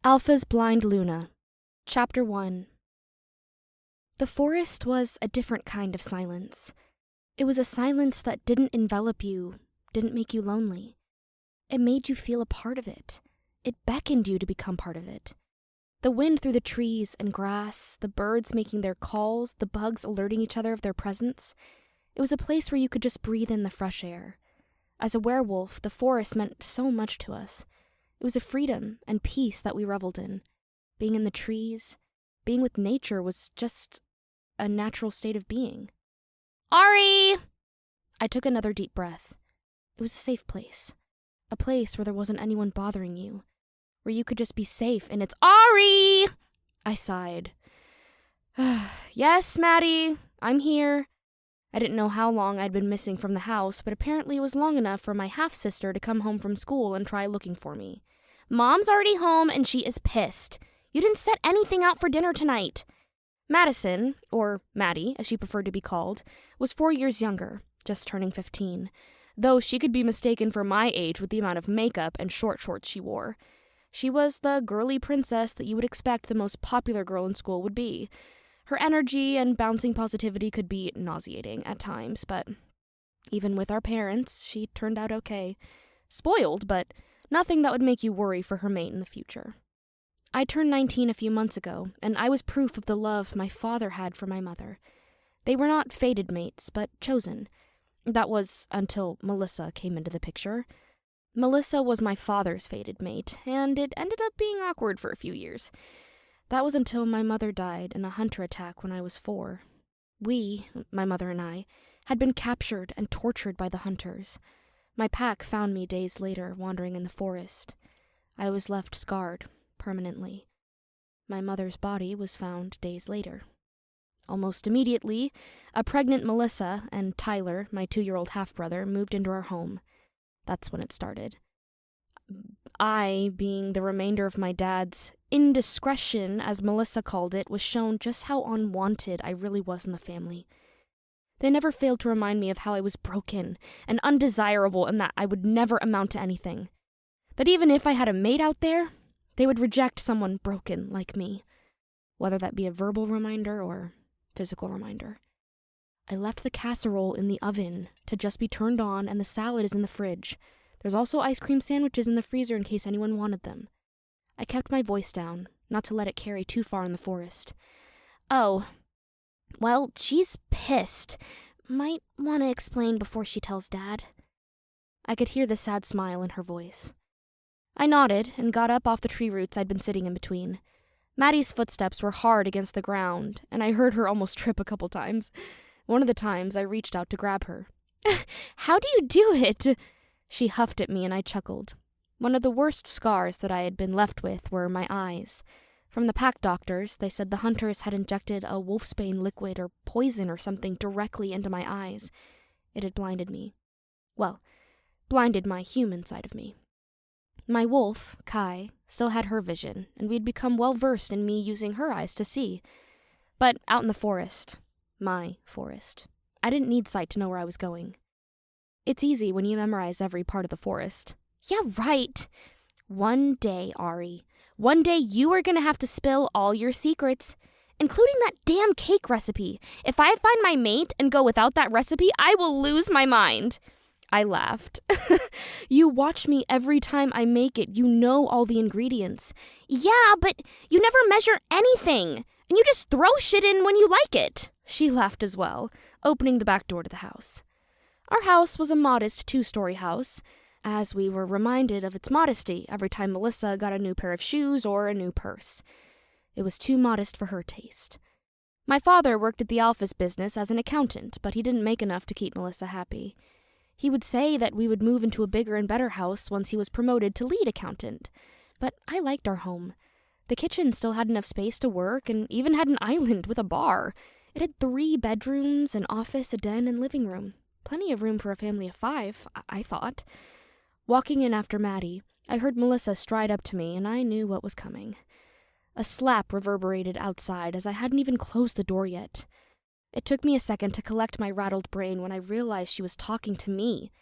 Alpha's Blind Luna, Chapter 1. The forest was a different kind of silence. It was a silence that didn't envelop you, didn't make you lonely. It made you feel a part of it. It beckoned you to become part of it. The wind through the trees and grass, the birds making their calls, the bugs alerting each other of their presence. It was a place where you could just breathe in the fresh air. As a werewolf, the forest meant so much to us. It was a freedom and peace that we reveled in. Being in the trees, being with nature was just a natural state of being. Auri! I took another deep breath. It was a safe place. A place where there wasn't anyone bothering you. Where you could just be safe and it's Auri! I sighed. Yes, Maddie, I'm here. I didn't know how long I'd been missing from the house, but apparently it was long enough for my half-sister to come home from school and try looking for me. Mom's already home and she is pissed. You didn't set anything out for dinner tonight. Madison, or Maddie, as she preferred to be called, was 4 years younger, just turning 15, though she could be mistaken for my age with the amount of makeup and short shorts she wore. She was the girly princess that you would expect the most popular girl in school would be. Her energy and bouncing positivity could be nauseating at times, but even with our parents, she turned out okay. Spoiled, but nothing that would make you worry for her mate in the future. I turned 19 a few months ago, and I was proof of the love my father had for my mother. They were not fated mates, but chosen. That was until Melissa came into the picture. Melissa was my father's fated mate, and it ended up being awkward for a few years. That was until my mother died in a hunter attack when I was 4. We, my mother and I, had been captured and tortured by the hunters. My pack found me days later, wandering in the forest. I was left scarred, permanently. My mother's body was found days later. Almost immediately, a pregnant Melissa and Tyler, my 2-year-old half-brother, moved into our home. That's when it started. I, being the remainder of my dad's indiscretion, as Melissa called it, was shown just how unwanted I really was in the family. They never failed to remind me of how I was broken and undesirable and that I would never amount to anything. That even if I had a mate out there, they would reject someone broken like me, whether that be a verbal reminder or physical reminder. I left the casserole in the oven to just be turned on, and the salad is in the fridge. There's also ice cream sandwiches in the freezer in case anyone wanted them. I kept my voice down, not to let it carry too far in the forest. Oh, well, she's pissed. Might want to explain before she tells Dad. I could hear the sad smile in her voice. I nodded and got up off the tree roots I'd been sitting in between. Maddie's footsteps were hard against the ground, and I heard her almost trip a couple times. One of the times, I reached out to grab her. How do you do it? She huffed at me and I chuckled. One of the worst scars that I had been left with were my eyes. From the pack doctors, they said the hunters had injected a wolfsbane liquid or poison or something directly into my eyes. It had blinded me. Well, blinded my human side of me. My wolf, Kai, still had her vision, and we'd become well-versed in me using her eyes to see. But out in the forest, my forest, I didn't need sight to know where I was going. It's easy when you memorize every part of the forest. Yeah, right. One day, Auri. One day you are going to have to spill all your secrets, including that damn cake recipe. If I find my mate and go without that recipe, I will lose my mind. I laughed. You watch me every time I make it. You know all the ingredients. Yeah, but you never measure anything, and you just throw shit in when you like it. She laughed as well, opening the back door to the house. Our house was a modest 2-story house, as we were reminded of its modesty every time Melissa got a new pair of shoes or a new purse. It was too modest for her taste. My father worked at the Alpha's business as an accountant, but he didn't make enough to keep Melissa happy. He would say that we would move into a bigger and better house once he was promoted to lead accountant, but I liked our home. The kitchen still had enough space to work and even had an island with a bar. It had 3 bedrooms, an office, a den, and living room. Plenty of room for a family of 5, I thought. Walking in after Maddie, I heard Melissa stride up to me, and I knew what was coming. A slap reverberated outside as I hadn't even closed the door yet. It took me a second to collect my rattled brain when I realized she was talking to me.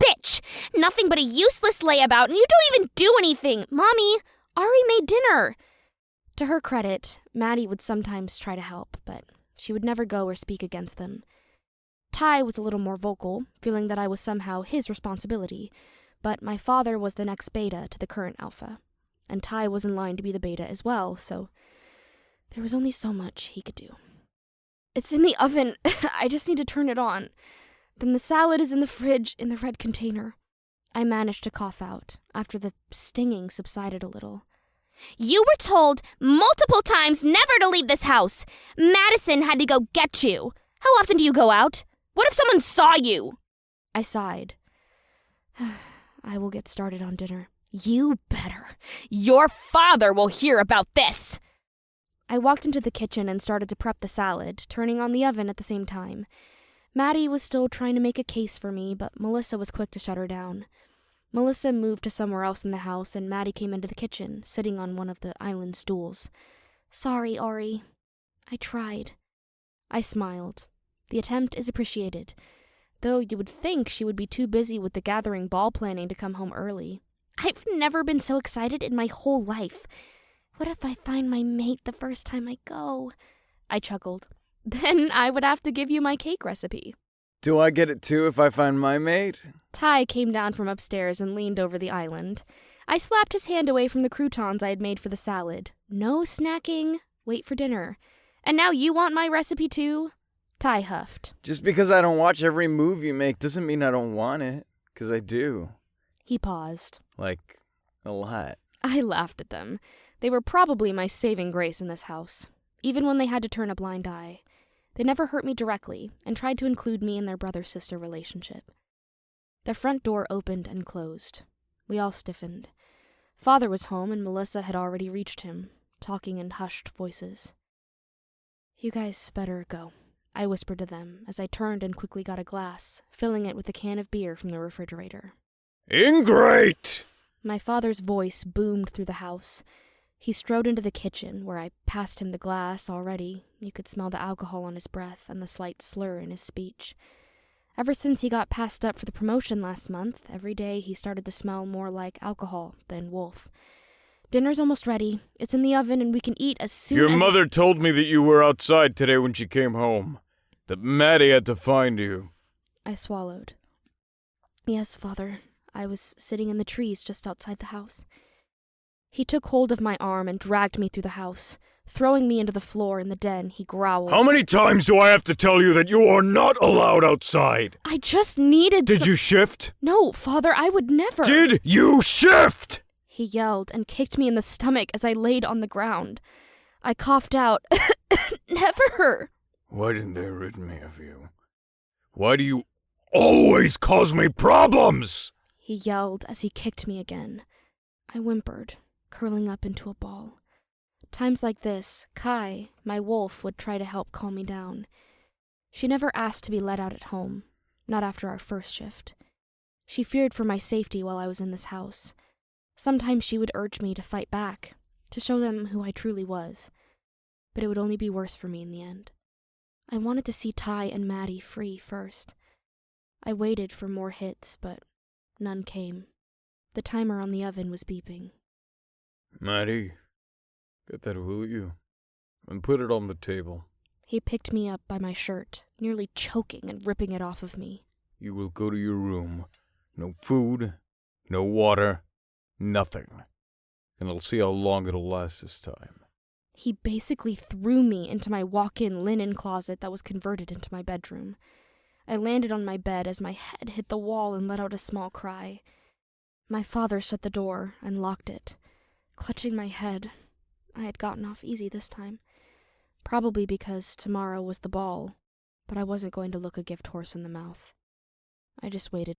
Bitch! Nothing but a useless layabout, and you don't even do anything! Mommy, Auri made dinner! To her credit, Maddie would sometimes try to help, but she would never go or speak against them. Ty was a little more vocal, feeling that I was somehow his responsibility, but my father was the next beta to the current Alpha, and Ty was in line to be the beta as well, so there was only so much he could do. It's in the oven. I just need to turn it on. Then the salad is in the fridge in the red container. I managed to cough out after the stinging subsided a little. You were told multiple times never to leave this house. Madison had to go get you. How often do you go out? What if someone saw you? I sighed. I will get started on dinner. You better. Your father will hear about this. I walked into the kitchen and started to prep the salad, turning on the oven at the same time. Maddie was still trying to make a case for me, but Melissa was quick to shut her down. Melissa moved to somewhere else in the house, and Maddie came into the kitchen, sitting on one of the island stools. Sorry, Auri. I tried. I smiled. The attempt is appreciated, though you would think she would be too busy with the gathering ball planning to come home early. I've never been so excited in my whole life. What if I find my mate the first time I go? I chuckled. Then I would have to give you my cake recipe. Do I get it too if I find my mate? Ty came down from upstairs and leaned over the island. I slapped his hand away from the croutons I had made for the salad. No snacking. Wait for dinner. And now you want my recipe too? Ty huffed. Just because I don't watch every move you make doesn't mean I don't want it. 'Cause I do. He paused. Like, a lot. I laughed at them. They were probably my saving grace in this house, even when they had to turn a blind eye. They never hurt me directly and tried to include me in their brother-sister relationship. The front door opened and closed. We all stiffened. Father was home and Melissa had already reached him, talking in hushed voices. You guys better go, I whispered to them as I turned and quickly got a glass, filling it with a can of beer from the refrigerator. Ingrate! My father's voice boomed through the house. He strode into the kitchen, where I passed him the glass already. You could smell the alcohol on his breath and the slight slur in his speech. Ever since he got passed up for the promotion last month, every day he started to smell more like alcohol than wolf. Dinner's almost ready. It's in the oven and we can eat as soon as— Your mother told me that you were outside today when she came home. That Maddie had to find you. I swallowed. Yes, Father. I was sitting in the trees just outside the house. He took hold of my arm and dragged me through the house. Throwing me into the floor in the den, he growled. How many times do I have to tell you that you are not allowed outside? I just needed— Did you shift? No, Father, I would never— Did you shift? He yelled and kicked me in the stomach as I laid on the ground. I coughed out. Never! Why didn't they rid me of you? Why do you always cause me problems? He yelled as he kicked me again. I whimpered, curling up into a ball. Times like this, Kai, my wolf, would try to help calm me down. She never asked to be let out at home, not after our first shift. She feared for my safety while I was in this house. Sometimes she would urge me to fight back, to show them who I truly was. But it would only be worse for me in the end. I wanted to see Ty and Maddie free first. I waited for more hits, but none came. The timer on the oven was beeping. Maddie, get that, will you? And put it on the table. He picked me up by my shirt, nearly choking and ripping it off of me. You will go to your room. No food, no water, nothing. And I'll see how long it'll last this time. He basically threw me into my walk-in linen closet that was converted into my bedroom. I landed on my bed as my head hit the wall and let out a small cry. My father shut the door and locked it. Clutching my head, I had gotten off easy this time. Probably because tomorrow was the ball, but I wasn't going to look a gift horse in the mouth. I just waited